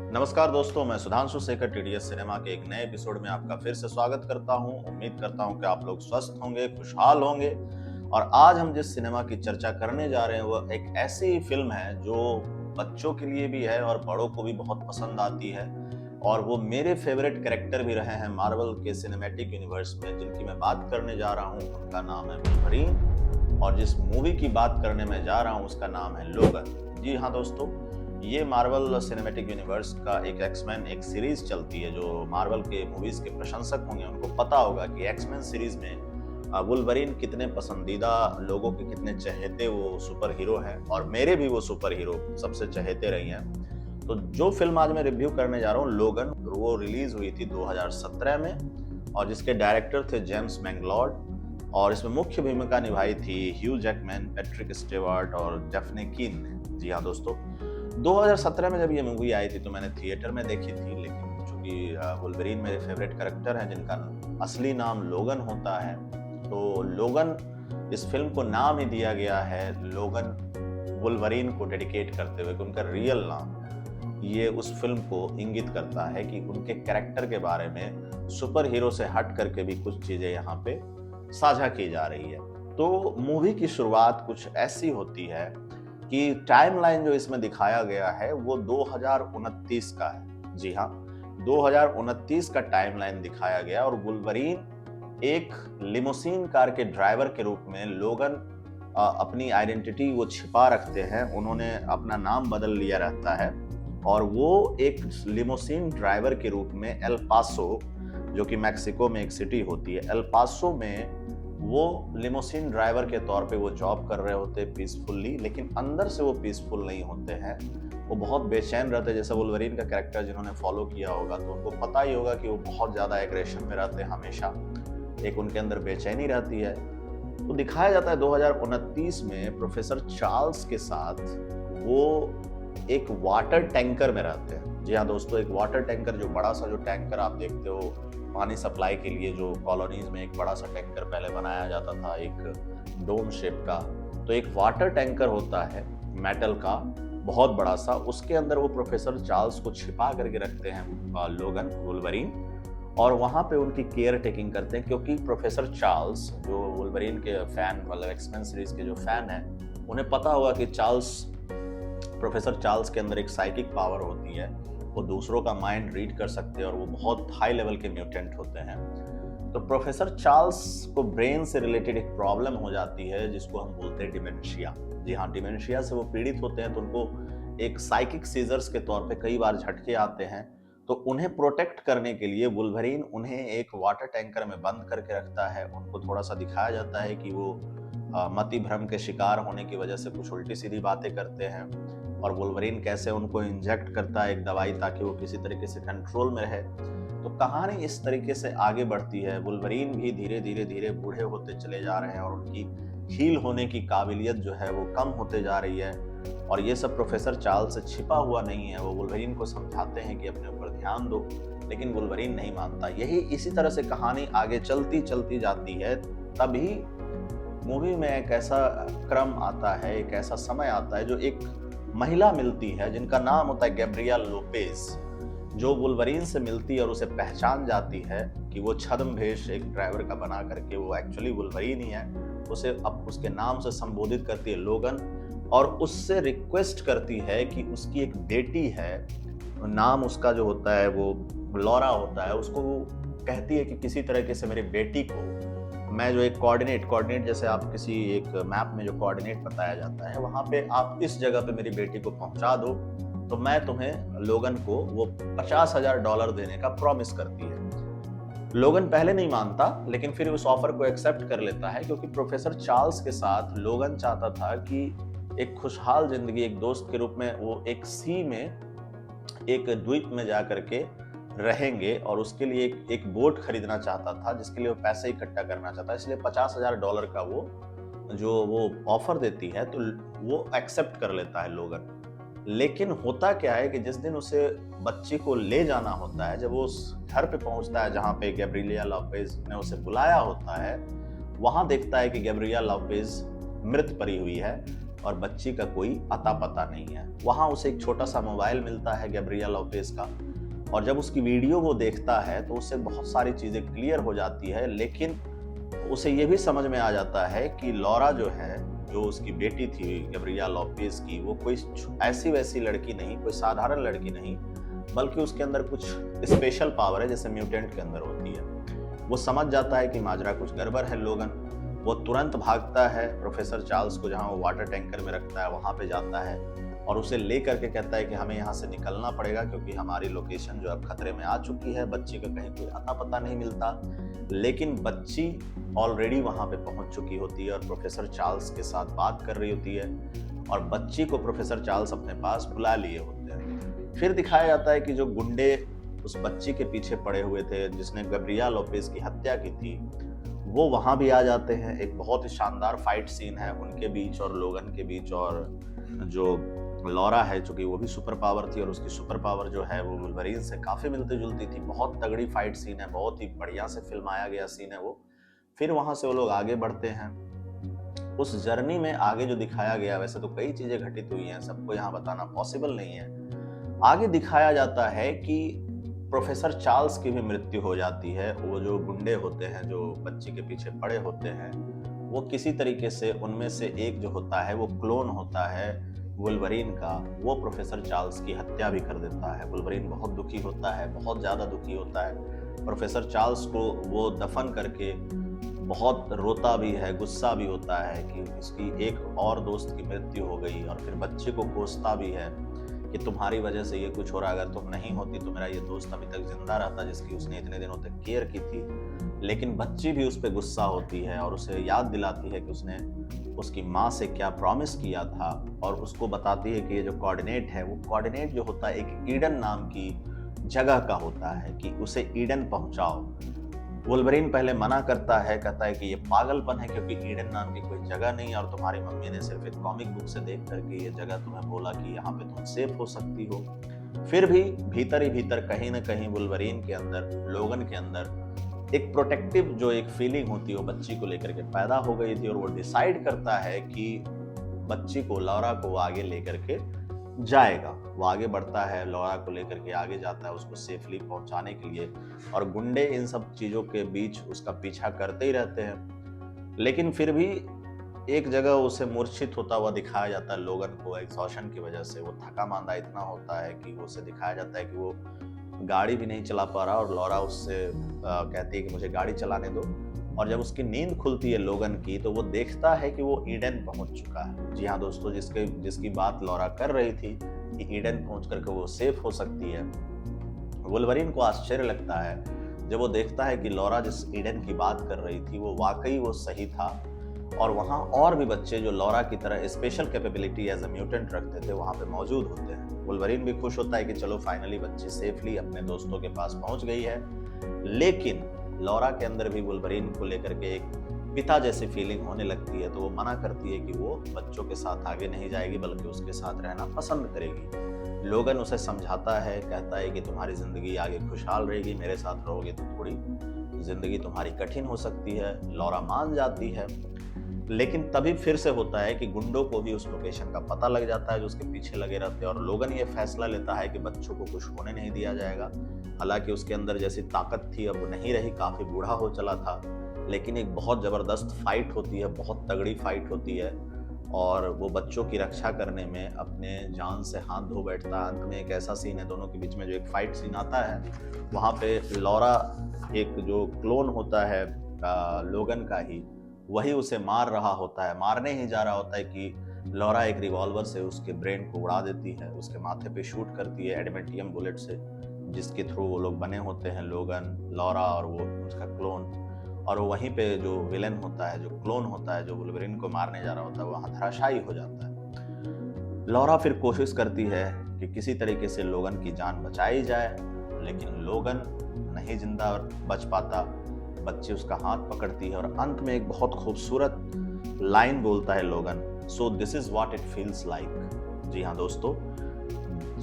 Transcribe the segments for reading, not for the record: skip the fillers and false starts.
नमस्कार दोस्तों, मैं सुधांशु शेखर टीडीएस सिनेमा के एक नए एपिसोड में आपका फिर से स्वागत करता हूं। उम्मीद करता हूं कि आप लोग स्वस्थ होंगे, खुशहाल होंगे। और आज हम जिस सिनेमा की चर्चा करने जा रहे हैं वो एक ऐसी फिल्म है जो बच्चों के लिए भी है और बड़ों को भी बहुत पसंद आती है। और वो मेरे फेवरेट कैरेक्टर भी रहे हैं मार्वल के सिनेमैटिक यूनिवर्स में, जिनकी मैं बात करने जा रहा हूँ उनका नाम है वुल्वरीन। और जिस मूवी की बात करने में जा रहा हूँ उसका नाम है लोगन। जी हाँ दोस्तों, ये मार्वल सिनेमैटिक यूनिवर्स का एक एक्समैन एक सीरीज चलती है। जो मार्वल के मूवीज के प्रशंसक होंगे उनको पता होगा कि एक्समैन सीरीज में वुल्वरीन कितने पसंदीदा, लोगों के कितने चहेते वो सुपर हीरो हैं। और मेरे भी वो सुपर हीरो सबसे चहेते रही हैं। तो जो फिल्म आज मैं रिव्यू करने जा रहा हूँ लोगन, वो रिलीज हुई थी 2017 में और जिसके डायरेक्टर थे जेम्स मैंगलॉर्ड। और इसमें मुख्य भूमिका निभाई थी ह्यू जैकमैन, पैट्रिक स्टेवार्ट और डेफ्ने कीन ने। जी हाँ दोस्तों, 2017 में जब ये मूवी आई थी तो मैंने थिएटर में देखी थी। लेकिन चूंकि वुल्वरीन मेरे फेवरेट कैरेक्टर हैं जिनका असली नाम लोगन होता है, तो लोगन इस फिल्म को नाम ही दिया गया है लोगन वुल्वरीन को डेडिकेट करते हुए कि उनका रियल नाम ये उस फिल्म को इंगित करता है कि उनके कैरेक्टर के बारे में सुपर हीरो से हट करके भी कुछ चीजें यहाँ पे साझा की जा रही है। तो मूवी की शुरुआत कुछ ऐसी होती है कि टाइमलाइन जो इसमें दिखाया गया है वो 2029 का है। जी हाँ, 2029 का टाइमलाइन दिखाया गया और वुल्वरीन एक लिमोसिन कार के ड्राइवर के रूप में लोगन अपनी आइडेंटिटी वो छिपा रखते हैं। उन्होंने अपना नाम बदल लिया रहता है और वो एक लिमोसिन ड्राइवर के रूप में एल पासो, जो कि मैक्सिको में एक सिटी होती है, एल पासो में वो लिमोसिन ड्राइवर के तौर पे वो जॉब कर रहे होते पीसफुल्ली। लेकिन अंदर से वो पीसफुल नहीं होते हैं, वो बहुत बेचैन रहते हैं। जैसे वुल्वरीन का कैरेक्टर जिन्होंने फॉलो किया होगा तो उनको पता ही होगा कि वो बहुत ज़्यादा एग्रेशन में रहते हैं, हमेशा एक उनके अंदर बेचैनी रहती है। तो दिखाया जाता है 2029 में प्रोफेसर चार्ल्स के साथ वो एक वाटर टैंकर में रहते हैं। जी हाँ दोस्तों, एक वाटर टैंकर, जो बड़ा सा जो टैंकर आप देखते हो पानी सप्लाई के लिए, जो कॉलोनीज में एक बड़ा सा टैंकर पहले बनाया जाता था एक डोम शेप का, तो एक वाटर टैंकर होता है मेटल का बहुत बड़ा सा। उसके अंदर वो प्रोफेसर चार्ल्स को छिपा करके रखते हैं लोगन वुल्वरीन, और वहां पे उनकी केयर टेकिंग करते हैं। क्योंकि प्रोफेसर चार्ल्स, जो वुल्वरीन के फैन, मतलब एक्समैन सीरीज के जो फैन है, उन्हें पता होगा कि प्रोफेसर चार्ल्स के अंदर एक साइकिक पावर होती है, वो दूसरों का माइंड रीड कर सकते हैं और वो बहुत हाई लेवल के म्यूटेंट होते हैं। तो प्रोफेसर चार्ल्स को ब्रेन से रिलेटेड एक प्रॉब्लम हो जाती है जिसको हम बोलते हैं डिमेंशिया। जी हाँ, डिमेंशिया से वो पीड़ित होते हैं। तो उनको एक साइकिक सीजर्स के तौर पे कई बार झटके आते हैं। तो उन्हें प्रोटेक्ट करने के लिए वुल्वरीन उन्हें एक वाटर टैंकर में बंद करके रखता है। उनको थोड़ा सा दिखाया जाता है कि वो मति भ्रम के शिकार होने की वजह से कुछ उल्टी सीधी बातें करते हैं, और वुल्वरीन कैसे उनको इंजेक्ट करता है एक दवाई ताकि वो किसी तरीके से कंट्रोल में रहे। तो कहानी इस तरीके से आगे बढ़ती है। वुल्वरीन भी धीरे धीरे धीरे बूढ़े होते चले जा रहे हैं और उनकी हील होने की काबिलियत जो है वो कम होते जा रही है। और ये सब प्रोफेसर चार्ल्स से छिपा हुआ नहीं है। वो वुल्वरीन को समझाते हैं कि अपने ऊपर ध्यान दो, लेकिन वुल्वरीन नहीं मानता। यही इसी तरह से कहानी आगे चलती चलती जाती है। तभी मूवी में एक ऐसा क्रम आता है, एक ऐसा समय आता है, जो एक महिला मिलती है जिनका नाम होता है गैब्रियल लोपेज, जो वुल्वरीन से मिलती है और उसे पहचान जाती है कि वो छद्मवेश एक ड्राइवर का बना करके वो एक्चुअली वुल्वरीन ही है। उसे अब उसके नाम से संबोधित करती है लोगन, और उससे रिक्वेस्ट करती है कि उसकी एक बेटी है, नाम उसका जो होता है वो लॉरा होता है। उसको वो कहती है कि किसी तरीके से मेरी बेटी को मैं जो एक कोऑर्डिनेट जैसे आप किसी एक मैप में जो कोऑर्डिनेट बताया जाता है, वहां पे आप इस जगह पे मेरी बेटी को पहुंचा दो तो मैं तुम्हें, लोगन को वो $50,000 देने का प्रॉमिस करती है। लोगन पहले नहीं मानता, लेकिन फिर उस ऑफर को एक्सेप्ट कर लेता है, क्योंकि प्रोफेसर चार्ल्स के साथ लोगन चाहता था कि एक खुशहाल जिंदगी, एक दोस्त के रूप में वो एक सी में, एक द्वीप में जा करके रहेंगे। और उसके लिए एक बोट खरीदना चाहता था जिसके लिए वो पैसे इकट्ठा करना चाहता है। इसलिए $50,000 का वो ऑफर देती है तो वो एक्सेप्ट कर लेता है लोगन। लेकिन होता क्या है कि जिस दिन उसे बच्ची को ले जाना होता है, जब वो उस घर पे पहुंचता है जहां पे गैब्रिएला लोपेज ने उसे बुलाया होता है, वहां देखता है कि गैब्रिएला लोपेज मृत पड़ी हुई है। और बच्ची का कोई अता पता नहीं है। वहाँ उसे एक छोटा सा मोबाइल मिलता है गैब्रियल लोपेज का, और जब उसकी वीडियो वो देखता है तो उससे बहुत सारी चीज़ें क्लियर हो जाती है, लेकिन उसे ये भी समझ में आ जाता है कि लौरा जो है, जो उसकी बेटी थी गैब्रियल लोपेज की, वो कोई ऐसी वैसी लड़की नहीं, कोई साधारण लड़की नहीं, बल्कि उसके अंदर कुछ स्पेशल पावर है जैसे म्यूटेंट के अंदर होती है। वो समझ जाता है कि माजरा कुछ गड़बड़ है लोगन। वो तुरंत भागता है प्रोफेसर चार्ल्स को जहाँ वो वाटर टैंकर में रखता है वहाँ पे जाता है और उसे ले करके कहता है कि हमें यहाँ से निकलना पड़ेगा क्योंकि हमारी लोकेशन जो अब खतरे में आ चुकी है। बच्ची का कहीं कोई अता पता नहीं मिलता, लेकिन बच्ची ऑलरेडी वहाँ पे पहुँच चुकी होती है और प्रोफेसर चार्ल्स के साथ बात कर रही होती है और बच्ची को प्रोफेसर चार्ल्स अपने पास बुला लिए होते हैं। फिर दिखाया जाता है कि जो गुंडे उस बच्ची के पीछे पड़े हुए थे जिसने गैब्रियल लोपेज की हत्या की थी, वो वहां भी आ जाते हैं। एक बहुत ही शानदार फाइट सीन है उनके बीच और लोगन के बीच, और जो लौरा है चूंकि वो भी सुपर पावर थी और उसकी सुपर पावर जो है वो वुल्वरीन से काफी मिलती जुलती थी। बहुत तगड़ी फाइट सीन है, बहुत ही बढ़िया से फिल्माया गया सीन है वो। फिर वहां से वो लोग आगे बढ़ते हैं। उस जर्नी में आगे जो दिखाया गया, वैसे तो कई चीजें घटित हुई हैं, सबको यहाँ बताना पॉसिबल नहीं है। आगे दिखाया जाता है कि प्रोफेसर चार्ल्स की भी मृत्यु हो जाती है। वो जो गुंडे होते हैं जो बच्ची के पीछे पड़े होते हैं, वो किसी तरीके से उनमें से एक जो होता है वो क्लोन होता है वुल्वरीन का, वो प्रोफेसर चार्ल्स की हत्या भी कर देता है। वुल्वरीन बहुत दुखी होता है, बहुत ज़्यादा दुखी होता है। प्रोफेसर चार्ल्स को वो दफन करके बहुत रोता भी है, गुस्सा भी होता है कि इसकी एक और दोस्त की मृत्यु हो गई, और फिर बच्चे को कोसता भी है कि तुम्हारी वजह से ये कुछ हो रहा है, अगर तुम नहीं होती तो मेरा ये दोस्त अभी तक जिंदा रहता जिसकी उसने इतने दिनों तक केयर की थी। लेकिन बच्ची भी उस पर गुस्सा होती है और उसे याद दिलाती है कि उसने उसकी माँ से क्या प्रॉमिस किया था, और उसको बताती है कि ये जो कोऑर्डिनेट है, वो कोऑर्डिनेट जो होता है एक ईडन नाम की जगह का होता है कि उसे ईडन पहुंचाओ। वुल्वरीन पहले मना करता है, कहता है कि ये पागलपन है क्योंकि ईडन नाम की कोई जगह नहीं है और तुम्हारी मम्मी ने सिर्फ एक कॉमिक बुक से देख करके ये जगह तुम्हें बोला कि यहाँ पे तुम सेफ हो सकती हो। फिर भी भीतर ही भीतर कहीं ना कहीं वुल्वरीन के अंदर, लोगन के अंदर एक प्रोटेक्टिव जो एक फीलिंग होती है वो बच्ची को लेकर के पैदा हो गई थी, और वो डिसाइड करता है कि बच्ची को, लौरा को आगे लेकर के जाएगा। वो आगे बढ़ता है, लौरा को लेकर के आगे जाता है उसको सेफली पहुंचाने के लिए, और गुंडे इन सब चीजों के बीच उसका पीछा करते ही रहते हैं। लेकिन फिर भी एक जगह उसे मूर्छित होता हुआ दिखाया जाता है लोगन को, एग्जॉशन की वजह से वो थका मांदा इतना होता है कि वो उसे दिखाया जाता है कि वो गाड़ी भी नहीं चला पा रहा, और लौरा उससे कहती है कि मुझे गाड़ी चलाने दो। और जब उसकी नींद खुलती है लोगन की, तो वो देखता है कि वो ईडन पहुंच चुका है। जी हाँ दोस्तों, जिसकी बात लौरा कर रही थी कि ईडन पहुंच करके वो सेफ हो सकती है। वुल्वरीन को आश्चर्य लगता है जब वो देखता है कि लौरा जिस ईडन की बात कर रही थी वो वाकई वो सही था, और वहाँ और भी बच्चे जो लौरा की तरह special capability as a mutant रखते थे वहाँ पे मौजूद होते हैं। वुल्वरीन भी खुश होता है कि चलो फाइनली बच्ची सेफली अपने दोस्तों के पास पहुंच गई है। लेकिन लौरा के अंदर भी वुल्वरीन को लेकर के एक पिता जैसी फीलिंग होने लगती है, तो वो मना करती है कि वो बच्चों के साथ आगे नहीं जाएगी बल्कि उसके साथ रहना पसंद करेगी। लोगन उसे समझाता है, कहता है कि तुम्हारी जिंदगी आगे खुशहाल रहेगी, मेरे साथ रहोगे तो थोड़ी जिंदगी तुम्हारी कठिन हो सकती है। लौरा मान जाती है, लेकिन तभी फिर से होता है कि गुंडों को भी उस लोकेशन का पता लग जाता है जो उसके पीछे लगे रहते हैं, और लोगन ये फैसला लेता है कि बच्चों को कुछ होने नहीं दिया जाएगा। हालांकि उसके अंदर जैसी ताकत थी अब नहीं रही, काफी बूढ़ा हो चला था, लेकिन एक बहुत जबरदस्त फाइट होती है, बहुत तगड़ी फाइट होती है, और वो बच्चों की रक्षा करने में अपने जान से हाथ धो बैठता है। अंत में एक ऐसा सीन है दोनों के बीच में, जो एक फाइट सीन आता है, वहाँ पे लौरा एक जो क्लोन होता है लोगन का ही, वही उसे मार रहा होता है, मारने ही जा रहा होता है कि लौरा एक रिवॉल्वर से उसके ब्रेन को उड़ा देती है, उसके माथे पे शूट करती है एडमेंटियम बुलेट से, जिसके थ्रू वो लोग बने होते हैं लोगन, लौरा और वो उसका क्लोन। और वो वहीं पे जो विलेन होता है, जो क्लोन होता है, जो वुल्वरीन को मारने जा रहा होता है, वहाँ धराशायी हो जाता है। लौरा फिर कोशिश करती है कि किसी तरीके से लोगन की जान बचाई जाए, लेकिन लोगन नहीं जिंदा बच पाता। बच्ची उसका हाथ पकड़ती है और अंत में एक बहुत खूबसूरत लाइन बोलता है Logan, so this is what it feels like. जी हाँ दोस्तों,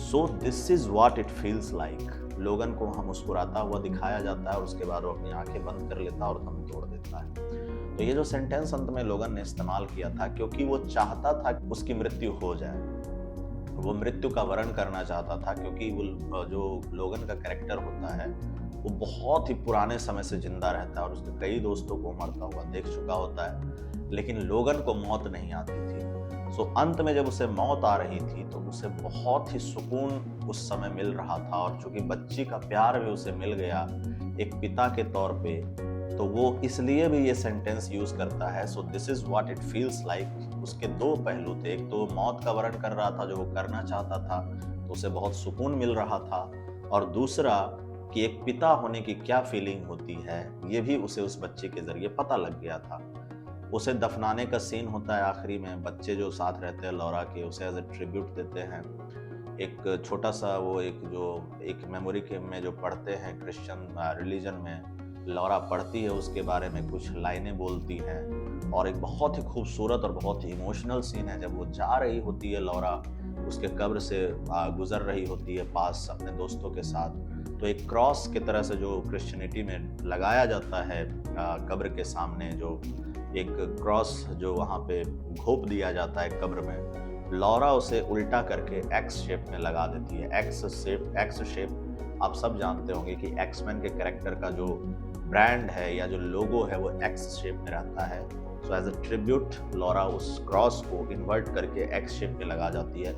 so this is what it feels like. Logan को वहां मुस्कुराता हुआ दिखाया जाता है और उसके बाद वो अपनी आंखें बंद कर लेता है और दम तोड़ देता है। तो ये जो सेंटेंस अंत में लोगन ने इस्तेमाल किया था, क्योंकि वो चाहता था कि उसकी मृत्यु हो जाए, वो मृत्यु का वरण करना चाहता था, क्योंकि वो जो लोगन का कैरेक्टर होता है वो बहुत ही पुराने समय से जिंदा रहता है और उसके कई दोस्तों को मरता हुआ देख चुका होता है, लेकिन लोगन को मौत नहीं आती थी। सो अंत में जब उसे मौत आ रही थी तो उसे बहुत ही सुकून उस समय मिल रहा था, और चूंकि बच्ची का प्यार भी उसे मिल गया एक पिता के तौर पे, तो वो इसलिए भी ये सेंटेंस यूज करता है, सो this is what it feels like. उसके दो पहलू थे, एक तो मौत का वरण कर रहा था जो वो करना चाहता था, तो उसे बहुत सुकून मिल रहा था, और दूसरा कि एक पिता होने की क्या फीलिंग होती है ये भी उसे उस बच्चे के जरिए पता लग गया था। उसे दफनाने का सीन होता है आखिरी में, बच्चे जो साथ रहते हैं लौरा के उसे एज ए ट्रिब्यूट देते हैं। एक छोटा सा वो एक मेमोरी के में जो पढ़ते हैं क्रिश्चियन रिलीजन में, लौरा पढ़ती है उसके बारे में कुछ लाइनें बोलती हैं, और एक बहुत ही खूबसूरत और बहुत ही इमोशनल सीन है जब वो जा रही होती है लौरा, उसके कब्र से गुजर रही होती है पास अपने दोस्तों के साथ, तो एक क्रॉस की तरह से जो क्रिश्चियनिटी में लगाया जाता है कब्र के सामने, जो एक क्रॉस जो वहाँ पे घोप दिया जाता है कब्र में, लौरा उसे उल्टा करके एक्स शेप में लगा देती है। एक्स शेप आप सब जानते होंगे कि एक्समैन के कैरेक्टर का जो ब्रांड है या जो लोगो है वो एक्स शेप में रहता है। सो एज अ ट्रिब्यूट लौरा उस क्रॉस को इन्वर्ट करके एक्स शेप में लगा जाती है।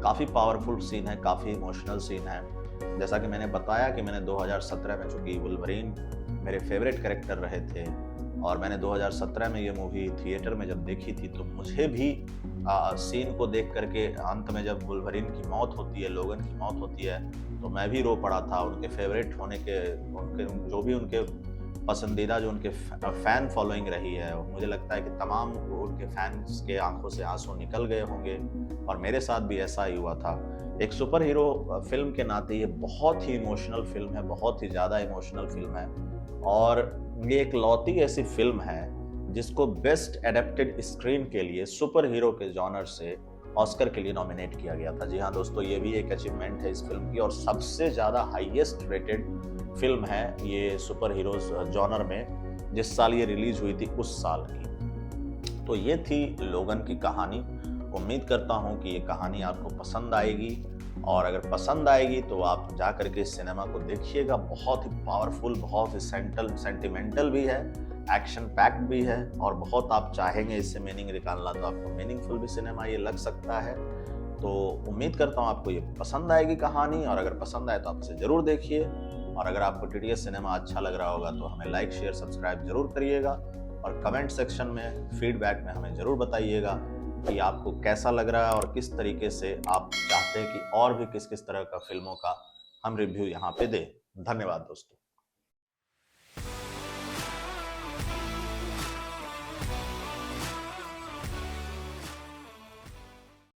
काफ़ी पावरफुल सीन है, काफ़ी इमोशनल सीन है। जैसा कि मैंने बताया कि मैंने 2017 में, चूँकि वुल्वरीन मेरे फेवरेट कैरेक्टर रहे थे, और मैंने 2017 में ये मूवी थिएटर में जब देखी थी, तो मुझे भी सीन को देख करके अंत में जब वुल्वरीन की मौत होती है, लोगन की मौत होती है, तो मैं भी रो पड़ा था। उनके फेवरेट होने के, उनके जो भी उनके पसंदीदा जो उनके फैन फॉलोइंग रही है, मुझे लगता है कि तमाम उनके फैंस के आंखों से आंसू निकल गए होंगे, और मेरे साथ भी ऐसा ही हुआ था। एक सुपर हीरो फिल्म के नाते ये बहुत ही इमोशनल फिल्म है, बहुत ही ज़्यादा इमोशनल फिल्म है, और ये एक लौती ऐसी फिल्म है जिसको बेस्ट एडेप्टेड स्क्रीन के लिए सुपर हीरो के जॉनर से ऑस्कर के लिए नॉमिनेट किया गया था। जी हाँ दोस्तों, ये भी एक अचीवमेंट है इस फिल्म की, और सबसे ज़्यादा हाईएस्ट रेटेड फिल्म है ये सुपर हीरोज जॉनर में, जिस साल ये रिलीज हुई थी उस साल की। तो ये थी लोगन की कहानी। उम्मीद करता हूँ कि ये कहानी आपको पसंद आएगी, और अगर पसंद आएगी तो आप जा करके इस सिनेमा को देखिएगा। बहुत ही पावरफुल, बहुत ही सेंटिमेंटल भी है, एक्शन पैक्ड भी है, और बहुत आप चाहेंगे इससे मीनिंग निकालना तो आपको मीनिंगफुल भी सिनेमा ये लग सकता है। तो उम्मीद करता हूँ आपको ये पसंद आएगी कहानी, और अगर पसंद आए तो आप इसे ज़रूर देखिए। और अगर आपको टीटीएस सिनेमा अच्छा लग रहा होगा तो हमें लाइक शेयर सब्सक्राइब जरूर करिएगा, और कमेंट सेक्शन में फीडबैक में हमें ज़रूर बताइएगा कि आपको कैसा लग रहा है और किस तरीके से आप चाहते हैं कि और भी किस किस तरह का फिल्मों का हम रिव्यू यहाँ पे दें। धन्यवाद दोस्तों।